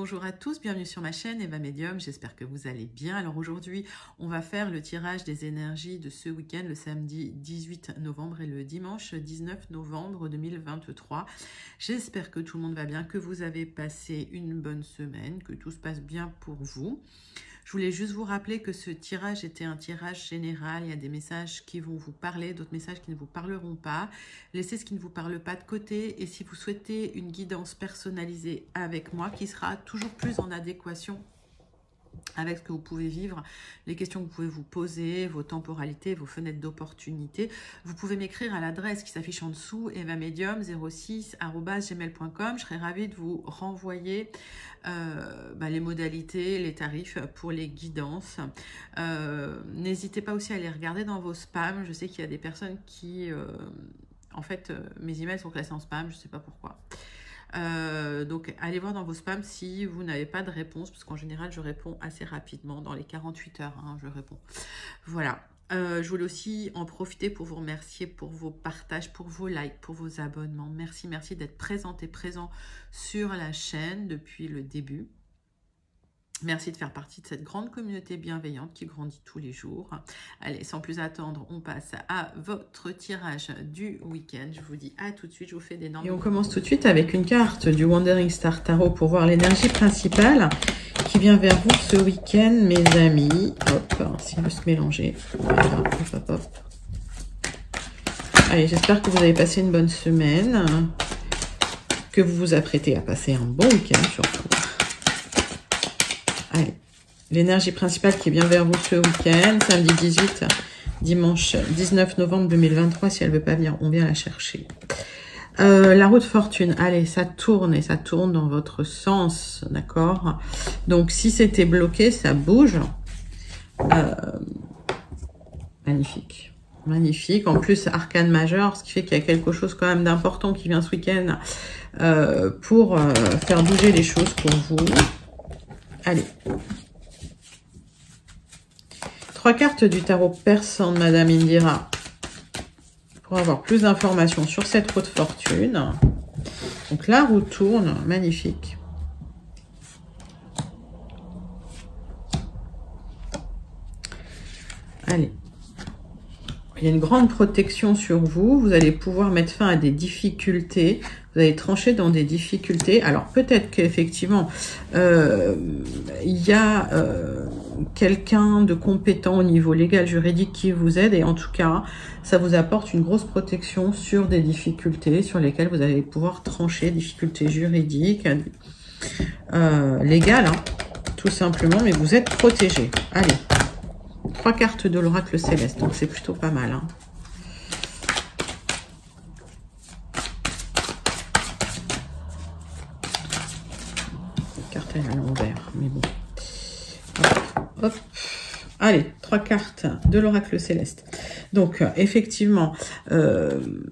bonjour à tous, bienvenue sur ma chaîne Eva Medium, j'espère que vous allez bien. Alors aujourd'hui, on va faire le tirage des énergies de ce week-end, le samedi 18 novembre et le dimanche 19 novembre 2023. J'espère que tout le monde va bien, que vous avez passé une bonne semaine, que tout se passe bien pour vous. Je voulais juste vous rappeler que ce tirage était un tirage général. Il y a des messages qui vont vous parler, d'autres messages qui ne vous parleront pas. Laissez ce qui ne vous parle pas de côté. Et si vous souhaitez une guidance personnalisée avec moi, qui sera toujours plus en adéquation avec ce que vous pouvez vivre, les questions que vous pouvez vous poser, vos temporalités, vos fenêtres d'opportunité, vous pouvez m'écrire à l'adresse qui s'affiche en dessous, evamedium06@gmail.com. Je serai ravie de vous renvoyer les modalités, les tarifs pour les guidances. N'hésitez pas aussi à les regarder dans vos spams. Je sais qu'il y a des personnes qui... mes emails sont classés en spam, je ne sais pas pourquoi. Donc allez voir dans vos spams si vous n'avez pas de réponse, parce qu'en général je réponds assez rapidement, dans les 48 heures je réponds. Voilà, je voulais aussi en profiter pour vous remercier pour vos partages, pour vos likes, pour vos abonnements. Merci d'être présente et présent sur la chaîne depuis le début. Merci de faire partie de cette grande communauté bienveillante qui grandit tous les jours. Allez, sans plus attendre, on passe à votre tirage du week-end. Je vous dis à tout de suite, je vous fais d'énormes... Et on commence tout de suite avec une carte du Wandering Star Tarot pour voir l'énergie principale qui vient vers vous ce week-end, mes amis. Hop, s'il veut se mélanger. Voilà, hop. Allez, j'espère que vous avez passé une bonne semaine, que vous vous apprêtez à passer un bon week-end surtout. Allez, l'énergie principale qui vient vers vous ce week-end, samedi 18, dimanche 19 novembre 2023. Si elle ne veut pas venir, on vient la chercher. La roue de fortune, allez, ça tourne et ça tourne dans votre sens, d'accord? Donc, si c'était bloqué, ça bouge. Magnifique. Magnifique. En plus, arcane majeur, ce qui fait qu'il y a quelque chose quand même d'important qui vient ce week-end pour faire bouger les choses pour vous. Allez. 3 cartes du tarot persan de Madame Indira pour avoir plus d'informations sur cette roue de fortune. Donc la roue tourne, magnifique. Allez. Il y a une grande protection sur vous. Vous allez pouvoir mettre fin à des difficultés. Vous allez trancher dans des difficultés. Alors peut-être qu'effectivement, il y a quelqu'un de compétent au niveau légal, juridique qui vous aide. Et en tout cas, ça vous apporte une grosse protection sur des difficultés sur lesquelles vous allez pouvoir trancher. Difficultés juridiques, légales, tout simplement. Mais vous êtes protégé. Allez. 3 cartes de l'oracle céleste, donc c'est plutôt pas mal. La carte est à l'envers, mais bon. Hop. Allez, 3 cartes de l'oracle céleste. Donc, effectivement, il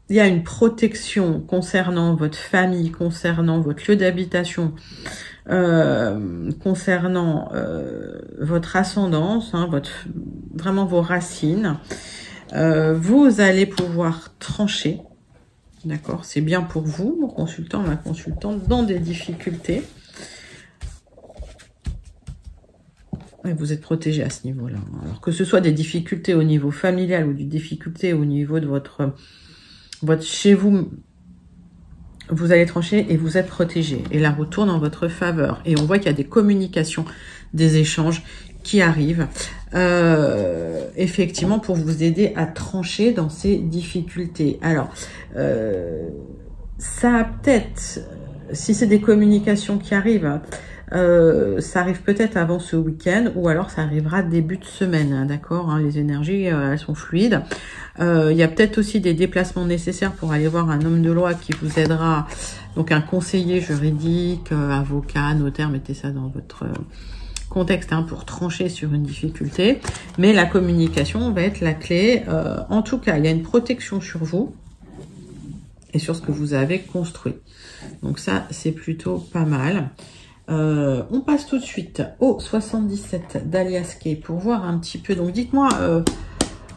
y a une protection concernant votre famille, concernant votre lieu d'habitation, concernant votre ascendance, vraiment vos racines. Vous allez pouvoir trancher, d'accord? C'est bien pour vous, mon consultant, ma consultante, dans des difficultés. Et vous êtes protégé à ce niveau-là. Alors que ce soit des difficultés au niveau familial ou des difficultés au niveau de votre chez vous, vous allez trancher et vous êtes protégé. Et la roue tourne en votre faveur. Et on voit qu'il y a des communications, des échanges qui arrivent, effectivement, pour vous aider à trancher dans ces difficultés. Alors, ça a peut-être, si c'est des communications qui arrivent, ça arrive peut-être avant ce week-end, ou alors ça arrivera début de semaine, d'accord? Les énergies, elles sont fluides. Il y a peut-être aussi des déplacements nécessaires pour aller voir un homme de loi qui vous aidera, donc un conseiller juridique, avocat, notaire, mettez ça dans votre contexte pour trancher sur une difficulté. Mais la communication va être la clé. En tout cas, il y a une protection sur vous et sur ce que vous avez construit. Donc ça, c'est plutôt pas mal. On passe tout de suite au 77 d'Alias Kay pour voir un petit peu. Donc dites-moi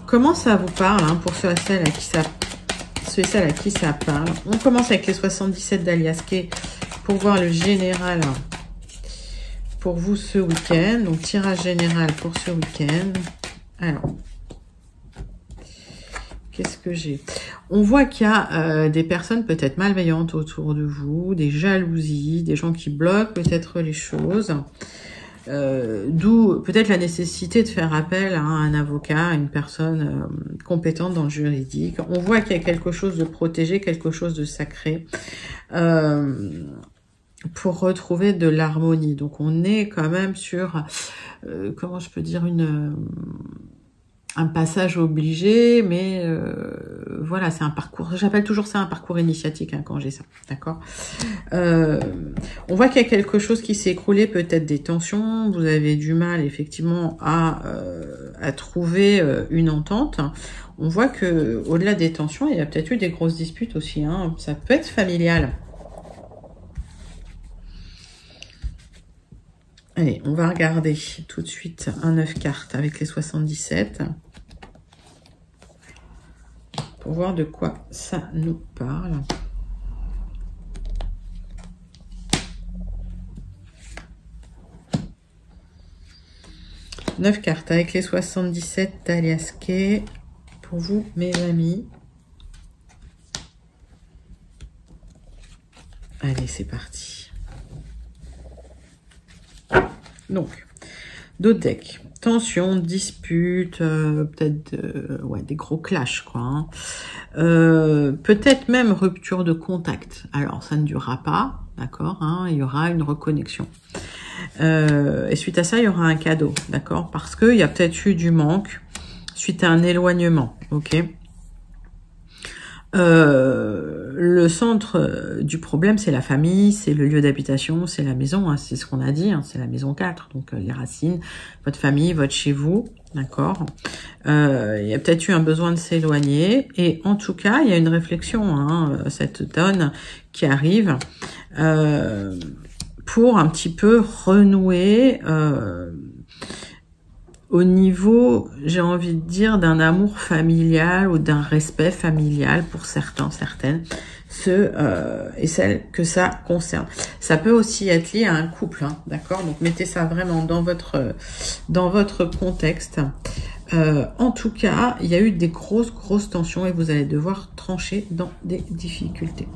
comment ça vous parle pour ceux et celles à qui ça parle. On commence avec les 77 d'Alias Kay pour voir le général pour vous ce week-end. Donc, tirage général pour ce week-end. Alors, qu'est-ce que j'ai? On voit qu'il y a des personnes peut-être malveillantes autour de vous, des jalousies, des gens qui bloquent peut-être les choses. D'où peut-être la nécessité de faire appel à un avocat, à une personne compétente dans le juridique. On voit qu'il y a quelque chose de protégé, quelque chose de sacré pour retrouver de l'harmonie. Donc on est quand même sur, comment je peux dire, un passage obligé, mais voilà, c'est un parcours, j'appelle toujours ça un parcours initiatique hein, quand j'ai ça, d'accord. On voit qu'il y a quelque chose qui s'est écroulé, peut-être des tensions, vous avez du mal effectivement à trouver une entente. On voit que au-delà des tensions, il y a peut-être eu des grosses disputes aussi, hein. Ça peut être familial. Allez, on va regarder tout de suite un 9 cartes avec les 77. Pour voir de quoi ça nous parle. Neuf cartes avec les 77 d'Aliasquet. Pour vous, mes amis. Allez, c'est parti. Donc, d'autres decks. Tension, dispute, peut-être ouais, des gros clashs, quoi. Hein. Peut-être même rupture de contact. Alors, ça ne durera pas, d'accord, hein, il y aura une reconnexion. Et suite à ça, il y aura un cadeau, d'accord, parce qu'il y a peut-être eu du manque suite à un éloignement, ok. Le centre du problème, c'est la famille, c'est le lieu d'habitation, c'est la maison, hein, c'est ce qu'on a dit, hein, c'est la maison 4, donc les racines, votre famille, votre chez vous, d'accord. Il y a peut-être eu un besoin de s'éloigner, et en tout cas, il y a une réflexion, hein, cet automne qui arrive, pour un petit peu renouer au niveau, j'ai envie de dire, d'un amour familial ou d'un respect familial pour certains, certaines, ceux et celles que ça concerne. Ça peut aussi être lié à un couple, hein, d'accord? Donc mettez ça vraiment dans votre contexte. En tout cas, il y a eu des grosses tensions et vous allez devoir trancher dans des difficultés.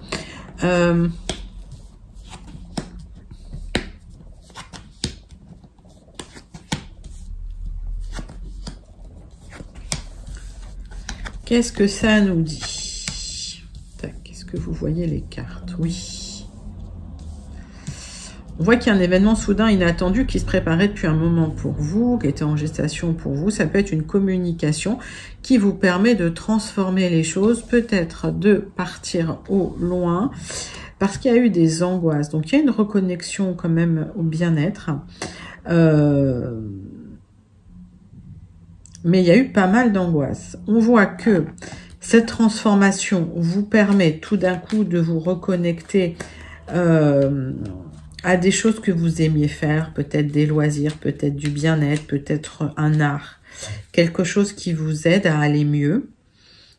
Qu'est-ce que ça nous dit? Qu'est-ce que vous voyez les cartes? Oui. On voit qu'il y a un événement soudain inattendu qui se préparait depuis un moment pour vous, qui était en gestation pour vous. Ça peut être une communication qui vous permet de transformer les choses, peut-être de partir au loin, parce qu'il y a eu des angoisses. Donc, il y a une reconnexion quand même au bien-être. Mais il y a eu pas mal d'angoisse. On voit que cette transformation vous permet tout d'un coup de vous reconnecter à des choses que vous aimiez faire, peut-être des loisirs, peut-être du bien-être, peut-être un art, quelque chose qui vous aide à aller mieux,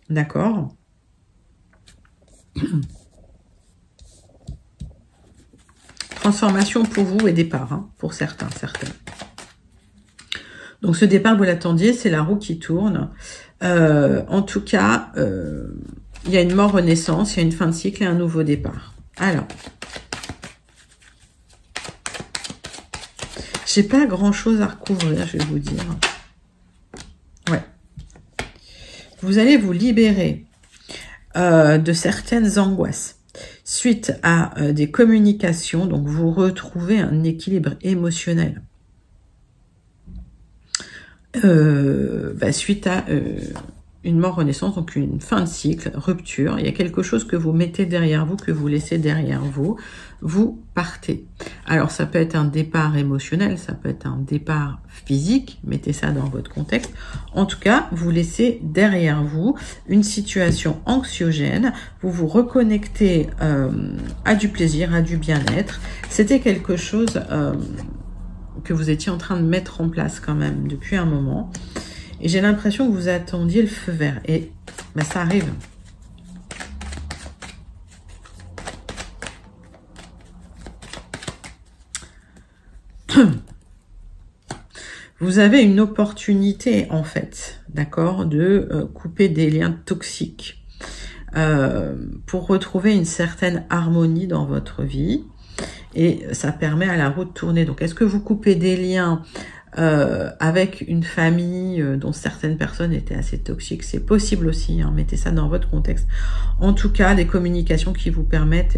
d'accord? Transformation pour vous et départ, hein, pour certains, certaines. Donc, ce départ, vous l'attendiez, c'est la roue qui tourne. En tout cas, il y a une mort-renaissance, il y a une fin de cycle et un nouveau départ. Alors, j'ai pas grand-chose à recouvrir, je vais vous dire. Ouais. Vous allez vous libérer de certaines angoisses suite à des communications. Donc, vous retrouvez un équilibre émotionnel. Suite à une mort-renaissance, donc une fin de cycle, rupture, il y a quelque chose que vous mettez derrière vous, que vous laissez derrière vous, vous partez. Alors ça peut être un départ émotionnel, ça peut être un départ physique, mettez ça dans votre contexte. En tout cas, vous laissez derrière vous une situation anxiogène, vous vous reconnectez à du plaisir, à du bien-être. C'était quelque chose que vous étiez en train de mettre en place quand même depuis un moment. Et j'ai l'impression que vous attendiez le feu vert. Et ben, ça arrive. Vous avez une opportunité, en fait, d'accord, de couper des liens toxiques pour retrouver une certaine harmonie dans votre vie. Et ça permet à la roue de tourner. Donc, est-ce que vous coupez des liens avec une famille dont certaines personnes étaient assez toxiques? C'est possible aussi, hein, mettez ça dans votre contexte. En tout cas, des communications qui vous permettent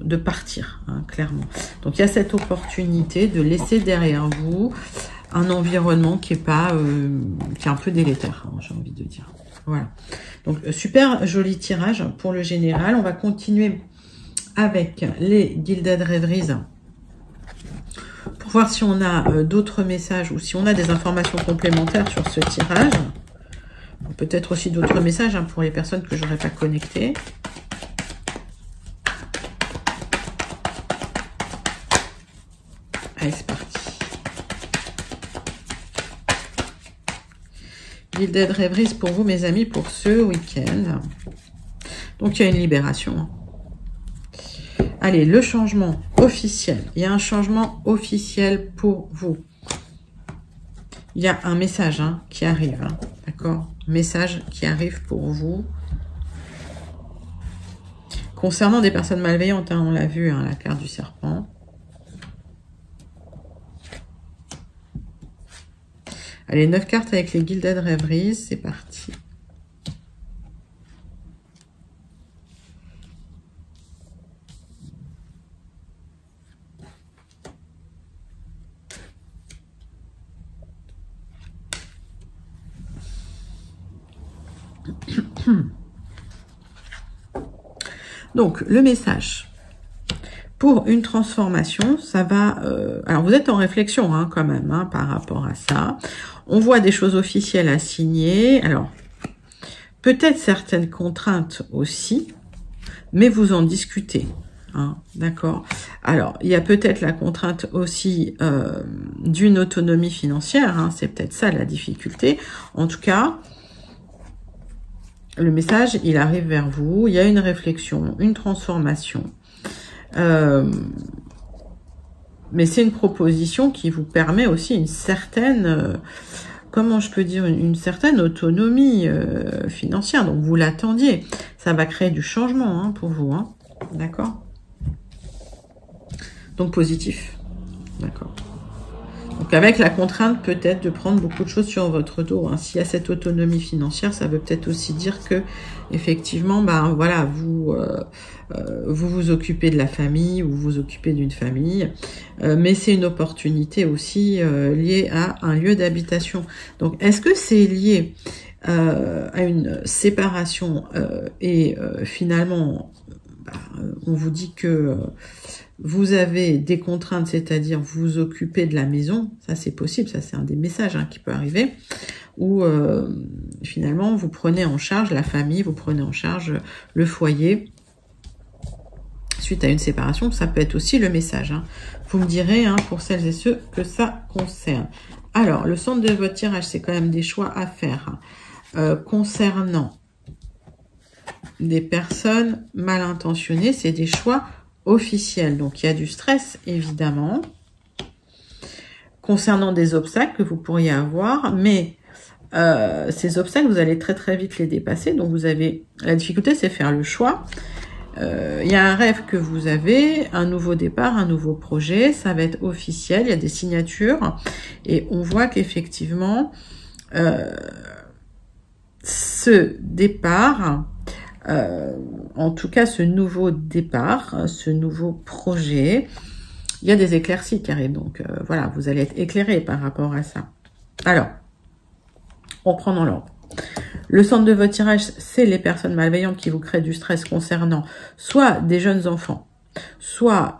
de partir, hein, clairement. Donc, il y a cette opportunité de laisser derrière vous un environnement qui est pas, qui est un peu délétère, hein, j'ai envie de dire. Voilà. Donc, super joli tirage pour le général. On va continuer avec les Gilded Rêveries pour voir si on a d'autres messages ou si on a des informations complémentaires sur ce tirage. Peut-être aussi d'autres messages hein, pour les personnes que je n'aurais pas connectées. Allez, c'est parti. Gilded Rêveries pour vous, mes amis, pour ce week-end. Donc, il y a une libération. Hein. Allez, le changement officiel. Il y a un changement officiel pour vous. Il y a un message hein, qui arrive. Hein, d'accord? Message qui arrive pour vous. Concernant des personnes malveillantes, hein, on l'a vu, hein, la carte du serpent. Allez, 9 cartes avec les Gilded Rêveries. C'est parti. Donc, le message pour une transformation, ça va... alors, vous êtes en réflexion hein, quand même hein, par rapport à ça. On voit des choses officielles à signer. Alors, peut-être certaines contraintes aussi, mais vous en discutez. Hein, d'accord. Alors, il y a peut-être la contrainte aussi d'une autonomie financière. Hein, c'est peut-être ça la difficulté. En tout cas... Le message, il arrive vers vous. Il y a une réflexion, une transformation. Mais c'est une proposition qui vous permet aussi une certaine, comment je peux dire, une certaine autonomie financière. Donc, vous l'attendiez. Ça va créer du changement hein, pour vous. Hein. D'accord? Donc, positif. D'accord. Donc, avec la contrainte peut-être de prendre beaucoup de choses sur votre dos. Hein. S'il y a cette autonomie financière, ça veut peut-être aussi dire que, effectivement, ben voilà, vous vous occupez de la famille ou vous vous occupez d'une famille. Mais c'est une opportunité aussi liée à un lieu d'habitation. Donc, est-ce que c'est lié à une séparation et finalement, on vous dit que... vous avez des contraintes, c'est-à-dire vous vous occupez de la maison, ça c'est possible, ça c'est un des messages hein, qui peut arriver, où finalement vous prenez en charge la famille, vous prenez en charge le foyer, suite à une séparation, ça peut être aussi le message. Hein. Vous me direz, hein, pour celles et ceux que ça concerne. Alors, le centre de votre tirage, c'est quand même des choix à faire. Hein. Concernant des personnes mal intentionnées, c'est des choix officiel. Donc, il y a du stress, évidemment, concernant des obstacles que vous pourriez avoir, mais ces obstacles, vous allez très très vite les dépasser. Donc, vous avez... La difficulté, c'est faire le choix. Il y a un rêve que vous avez, un nouveau départ, un nouveau projet, ça va être officiel, il y a des signatures, et on voit qu'effectivement, ce départ... en tout cas, ce nouveau départ, ce nouveau projet, il y a des éclaircies qui arrivent. Donc, voilà, vous allez être éclairé par rapport à ça. Alors, on prend dans l'ordre. Le centre de votre tirage, c'est les personnes malveillantes qui vous créent du stress concernant soit des jeunes enfants, soit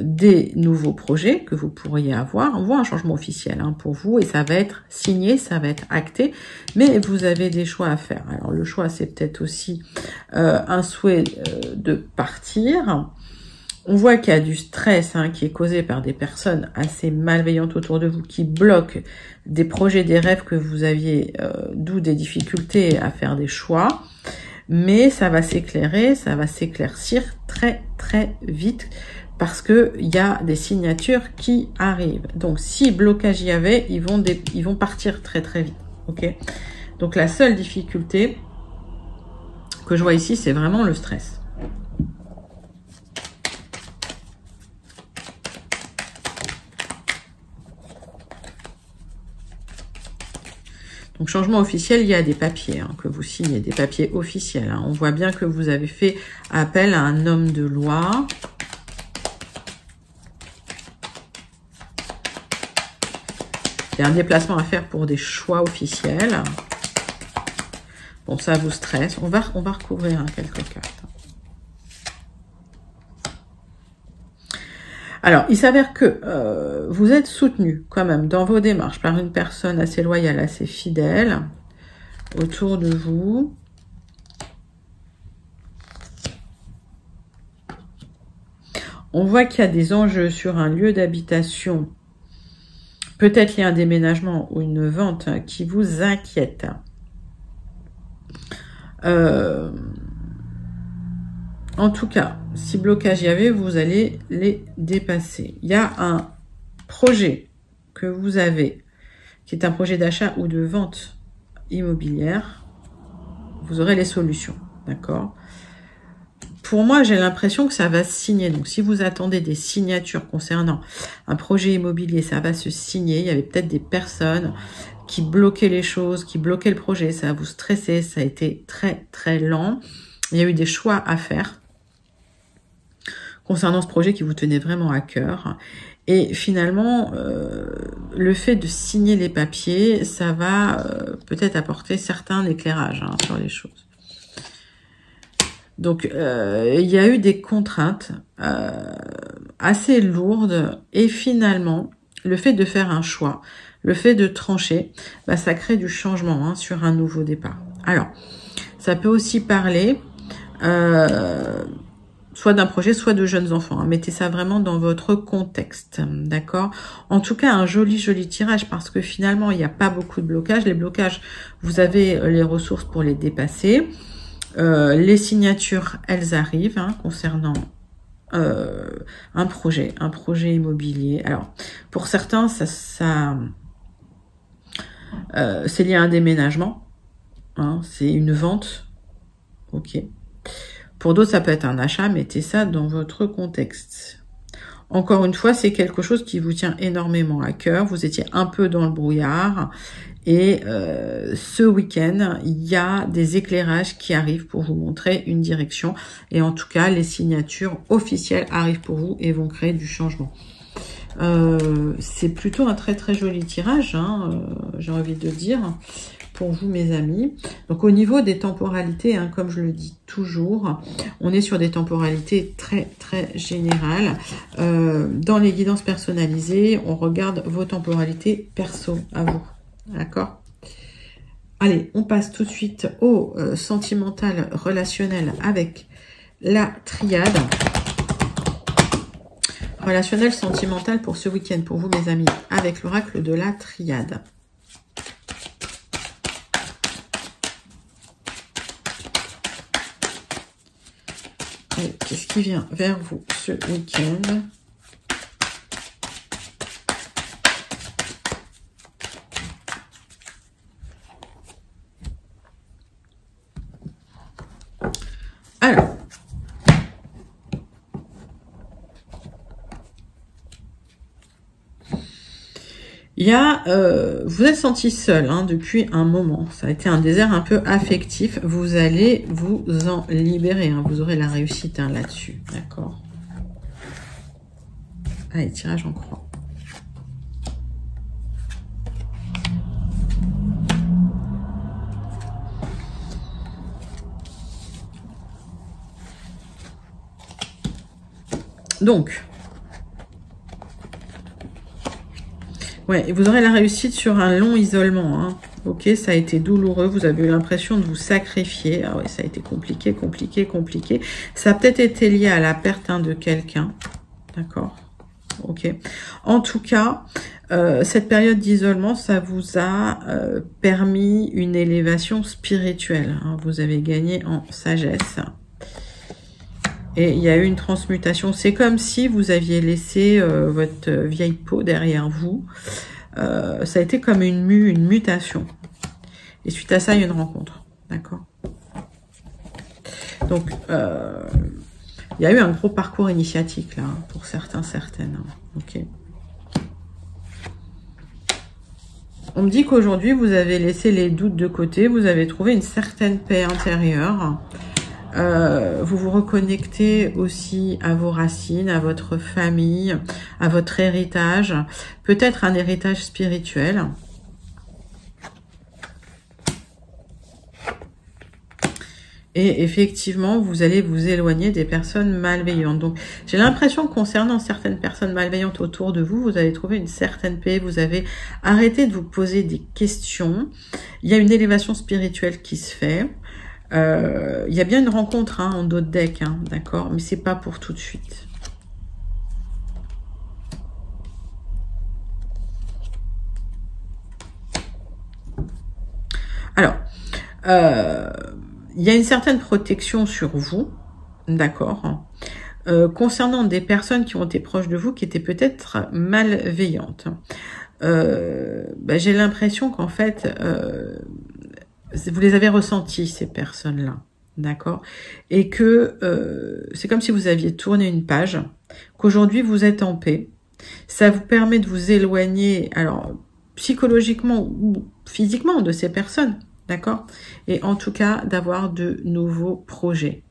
des nouveaux projets que vous pourriez avoir. On voit un changement officiel hein, pour vous et ça va être signé, ça va être acté, mais vous avez des choix à faire. Alors le choix, c'est peut-être aussi un souhait de partir. On voit qu'il y a du stress hein, qui est causé par des personnes assez malveillantes autour de vous qui bloquent des projets, des rêves que vous aviez, d'où des difficultés à faire des choix. Mais ça va s'éclairer, ça va s'éclaircir très très vite parce qu'il y a des signatures qui arrivent. Donc, si blocage y avait, ils vont partir très très vite. Ok. Donc, la seule difficulté que je vois ici, c'est vraiment le stress. Donc, changement officiel, il y a des papiers hein, que vous signez, des papiers officiels. Hein. On voit bien que vous avez fait appel à un homme de loi. Il y a un déplacement à faire pour des choix officiels. Bon, ça vous stresse. On va recouvrir hein, quelques cartes. Alors, il s'avère que vous êtes soutenu quand même dans vos démarches par une personne assez loyale, assez fidèle autour de vous. On voit qu'il y a des enjeux sur un lieu d'habitation. Peut-être il y a un déménagement ou une vente qui vous inquiète. En tout cas, si blocage y avait, vous allez les dépasser. Il y a un projet que vous avez, qui est un projet d'achat ou de vente immobilière. Vous aurez les solutions, d'accord? Pour moi, j'ai l'impression que ça va se signer. Donc, si vous attendez des signatures concernant un projet immobilier, ça va se signer. Il y avait peut-être des personnes qui bloquaient les choses, qui bloquaient le projet. Ça va vous stresser. Ça a été très, très lent. Il y a eu des choix à faire concernant ce projet qui vous tenait vraiment à cœur. Et finalement, le fait de signer les papiers, ça va peut-être apporter certains éclairages hein, sur les choses. Donc, il y a eu des contraintes assez lourdes. Et finalement, le fait de faire un choix, le fait de trancher, bah, ça crée du changement hein, sur un nouveau départ. Alors, ça peut aussi parler... soit d'un projet, soit de jeunes enfants. Hein. Mettez ça vraiment dans votre contexte, d'accord? En tout cas, un joli, joli tirage parce que finalement, il n'y a pas beaucoup de blocages. Les blocages, vous avez les ressources pour les dépasser. Les signatures, elles arrivent hein, concernant un projet immobilier. Alors, pour certains, c'est lié à un déménagement. Hein, c'est une vente. Ok. Pour d'autres, ça peut être un achat. Mettez ça dans votre contexte. Encore une fois, c'est quelque chose qui vous tient énormément à cœur. Vous étiez un peu dans le brouillard. Et ce week-end, il y a des éclairages qui arrivent pour vous montrer une direction. Et en tout cas, les signatures officielles arrivent pour vous et vont créer du changement. C'est plutôt un très très joli tirage, hein, j'ai envie de dire, pour vous mes amis. Donc au niveau des temporalités, hein, comme je le dis toujours, on est sur des temporalités très très générales. Dans les guidances personnalisées, on regarde vos temporalités perso à vous. D'accord? Allez, on passe tout de suite au sentimental relationnel avec la triade. Relationnel sentimental pour ce week-end, pour vous mes amis, avec l'oracle de la triade. Qu'est-ce qui vient vers vous ce week-end? Alors, il y a, vous êtes senti seul hein, depuis un moment. Ça a été un désert un peu affectif. Vous allez vous en libérer. Hein. Vous aurez la réussite hein, là-dessus. D'accord? Allez, tirage en croix. Donc, ouais, vous aurez la réussite sur un long isolement. Hein. Ok, ça a été douloureux. Vous avez eu l'impression de vous sacrifier. Ah ouais, ça a été compliqué, compliqué, compliqué. Ça a peut-être été lié à la perte hein, de quelqu'un. D'accord. Ok. En tout cas, cette période d'isolement, ça vous a permis une élévation spirituelle. Hein. Vous avez gagné en sagesse. Et il y a eu une transmutation. C'est comme si vous aviez laissé votre vieille peau derrière vous. Ça a été comme une mutation. Et suite à ça, il y a une rencontre. D'accord? Donc, il y a eu un gros parcours initiatique, là, pour certains, certaines. Ok. On me dit qu'aujourd'hui, vous avez laissé les doutes de côté. Vous avez trouvé une certaine paix intérieure. Vous vous reconnectez aussi à vos racines, à votre famille, à votre héritage. Peut-être un héritage spirituel. Et effectivement, vous allez vous éloigner des personnes malveillantes. Donc, j'ai l'impression que concernant certaines personnes malveillantes autour de vous, vous avez trouvé une certaine paix, vous avez arrêté de vous poser des questions. Il y a une élévation spirituelle qui se fait. Il y a bien une rencontre hein, en dos de deck, hein, d'accord? Mais c'est pas pour tout de suite. Alors, il y a une certaine protection sur vous, d'accord, concernant des personnes qui ont été proches de vous, qui étaient peut-être malveillantes. J'ai l'impression qu'en fait, vous les avez ressenties, ces personnes-là, d'accord, et que c'est comme si vous aviez tourné une page, qu'aujourd'hui vous êtes en paix. Ça vous permet de vous éloigner, alors psychologiquement ou physiquement, de ces personnes. D'accord? Et en tout cas, d'avoir de nouveaux projets.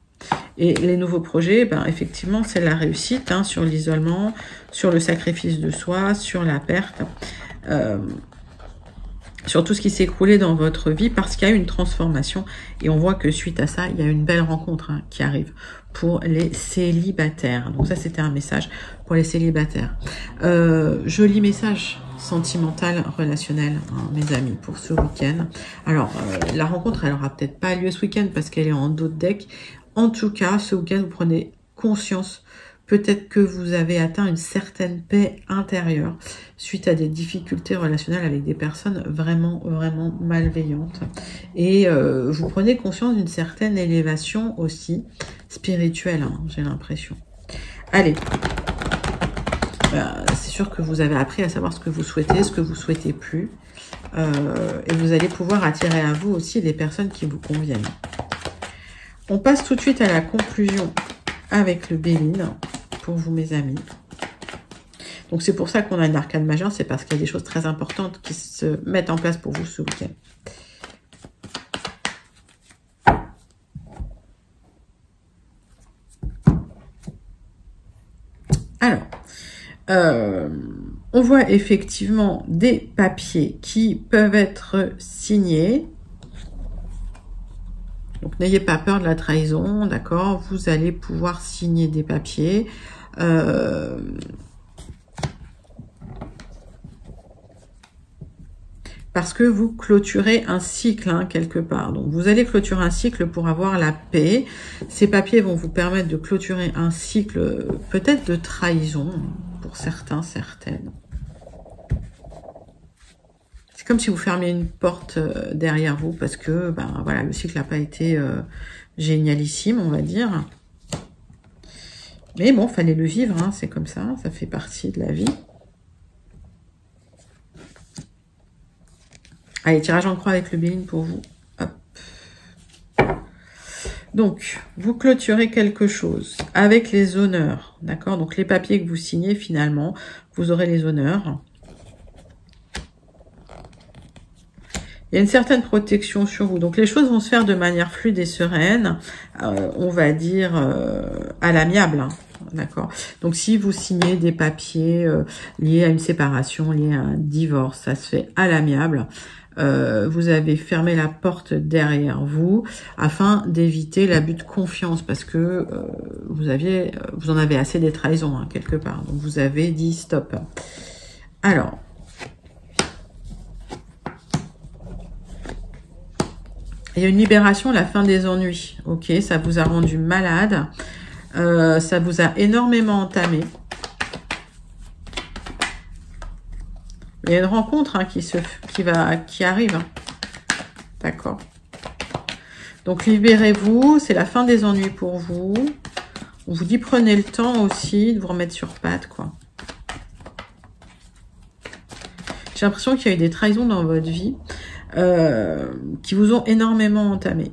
Et les nouveaux projets, ben, effectivement, c'est la réussite hein, sur l'isolement, sur le sacrifice de soi, sur la perte, sur tout ce qui s'est écroulé dans votre vie parce qu'il y a eu une transformation. Et on voit que suite à ça, il y a une belle rencontre hein, qui arrive pour les célibataires. Donc ça, c'était un message pour les célibataires. Joli message sentimental, relationnel, hein, mes amis, pour ce week-end. Alors, la rencontre, elle aura peut-être pas lieu ce week-end parce qu'elle est en dos de deck. En tout cas, ce week-end, vous prenez conscience, peut-être que vous avez atteint une certaine paix intérieure suite à des difficultés relationnelles avec des personnes vraiment, vraiment malveillantes. Et vous prenez conscience d'une certaine élévation aussi spirituelle, hein, j'ai l'impression. Allez. C'est sûr que vous avez appris à savoir ce que vous souhaitez, ce que vous souhaitez plus. Et vous allez pouvoir attirer à vous aussi des personnes qui vous conviennent. On passe tout de suite à la conclusion avec le Béline pour vous, mes amis. Donc, c'est pour ça qu'on a une arcane majeure. C'est parce qu'il y a des choses très importantes qui se mettent en place pour vous ce week-end. Alors, on voit effectivement des papiers qui peuvent être signés. Donc, n'ayez pas peur de la trahison, d'accord? Vous allez pouvoir signer des papiers. Parce que vous clôturez un cycle, hein, quelque part. Donc, vous allez clôturer un cycle pour avoir la paix. Ces papiers vont vous permettre de clôturer un cycle, peut-être de trahison, pour certains, certaines. C'est comme si vous fermiez une porte derrière vous, parce que, ben, voilà, le cycle n'a pas été génialissime, on va dire. Mais bon, fallait le vivre, hein, c'est comme ça, ça fait partie de la vie. Allez, tirage en croix avec le Béline pour vous. Hop. Donc, vous clôturez quelque chose avec les honneurs, d'accord? Donc, les papiers que vous signez, finalement, vous aurez les honneurs. Il y a une certaine protection sur vous. Donc, les choses vont se faire de manière fluide et sereine, on va dire à l'amiable, hein, d'accord? Donc, si vous signez des papiers liés à une séparation, liés à un divorce, ça se fait à l'amiable. Vous avez fermé la porte derrière vous afin d'éviter l'abus de confiance parce que vous en avez assez des trahisons hein, quelque part. Donc vous avez dit stop. Alors, il y a une libération, la fin des ennuis. Ok, ça vous a rendu malade, ça vous a énormément entamé. Il y a une rencontre hein, qui arrive. Hein. D'accord. Donc, libérez-vous. C'est la fin des ennuis pour vous. On vous dit prenez le temps aussi de vous remettre sur pattes, quoi. J'ai l'impression qu'il y a eu des trahisons dans votre vie qui vous ont énormément entamé.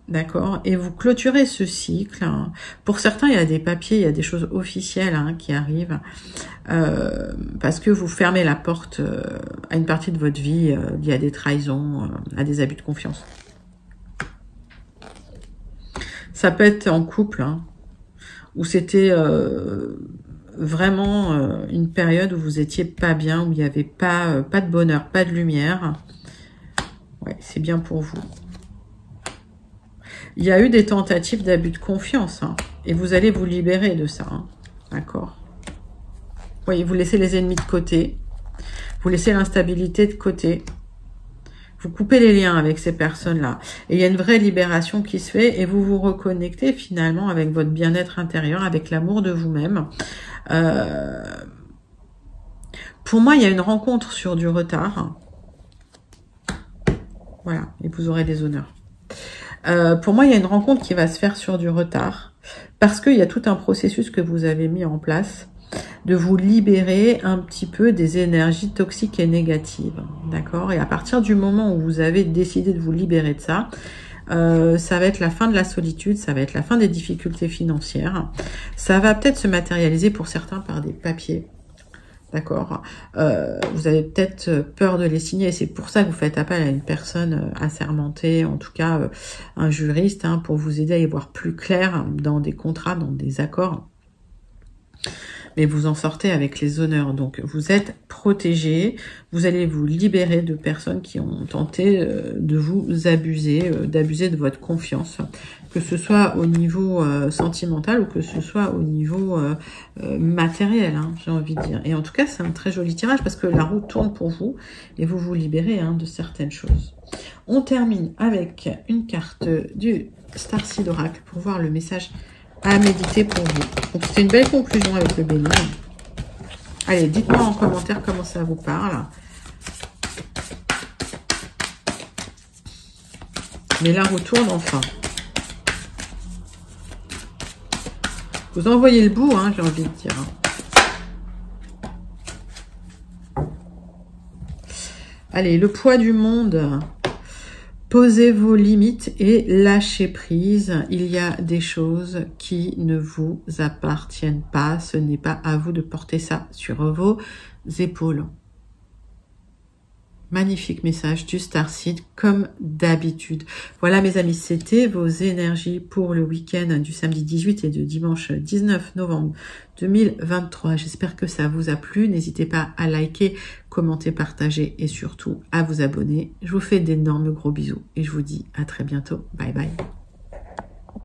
D'accord? Et vous clôturez ce cycle. Hein. Pour certains, il y a des papiers, il y a des choses officielles hein, qui arrivent parce que vous fermez la porte à une partie de votre vie liée à des trahisons, à des abus de confiance. Ça peut être en couple, hein, où c'était vraiment une période où vous étiez pas bien, où il n'y avait pas de bonheur, pas de lumière. Ouais, c'est bien pour vous. Il y a eu des tentatives d'abus de confiance, hein, et vous allez vous libérer de ça, hein, d'accord? Vous voyez, vous laissez les ennemis de côté, vous laissez l'instabilité de côté, vous coupez les liens avec ces personnes-là, et il y a une vraie libération qui se fait, et vous vous reconnectez finalement avec votre bien-être intérieur, avec l'amour de vous-même. Pour moi, il y a une rencontre sur du retard. Voilà, et vous aurez des honneurs. Pour moi, il y a une rencontre qui va se faire sur du retard parce qu'il y a tout un processus que vous avez mis en place de vous libérer un petit peu des énergies toxiques et négatives. D'accord? Et à partir du moment où vous avez décidé de vous libérer de ça, ça va être la fin de la solitude, ça va être la fin des difficultés financières. Ça va peut-être se matérialiser pour certains par des papiers. D'accord. Vous avez peut-être peur de les signer et c'est pour ça que vous faites appel à une personne assermentée, en tout cas un juriste, hein, pour vous aider à y voir plus clair dans des contrats, dans des accords. Mais vous en sortez avec les honneurs. Donc, vous êtes protégé. Vous allez vous libérer de personnes qui ont tenté de vous abuser, d'abuser de votre confiance. Que ce soit au niveau sentimental ou que ce soit au niveau matériel, hein, j'ai envie de dire. Et en tout cas, c'est un très joli tirage parce que la roue tourne pour vous et vous vous libérez hein, de certaines choses. On termine avec une carte du Starseed Oracle pour voir le message à méditer pour vous. Donc, c'est une belle conclusion avec le bélier. Allez, dites-moi en commentaire comment ça vous parle. Mais la roue tourne enfin. Vous envoyez le bout, hein, j'ai envie de dire. Allez, le poids du monde. Posez vos limites et lâchez prise. Il y a des choses qui ne vous appartiennent pas. Ce n'est pas à vous de porter ça sur vos épaules. Magnifique message du Starseed, comme d'habitude. Voilà mes amis, c'était vos énergies pour le week-end du samedi 18 et de dimanche 19 novembre 2023. J'espère que ça vous a plu. N'hésitez pas à liker, commenter, partager et surtout à vous abonner. Je vous fais d'énormes gros bisous et je vous dis à très bientôt. Bye bye.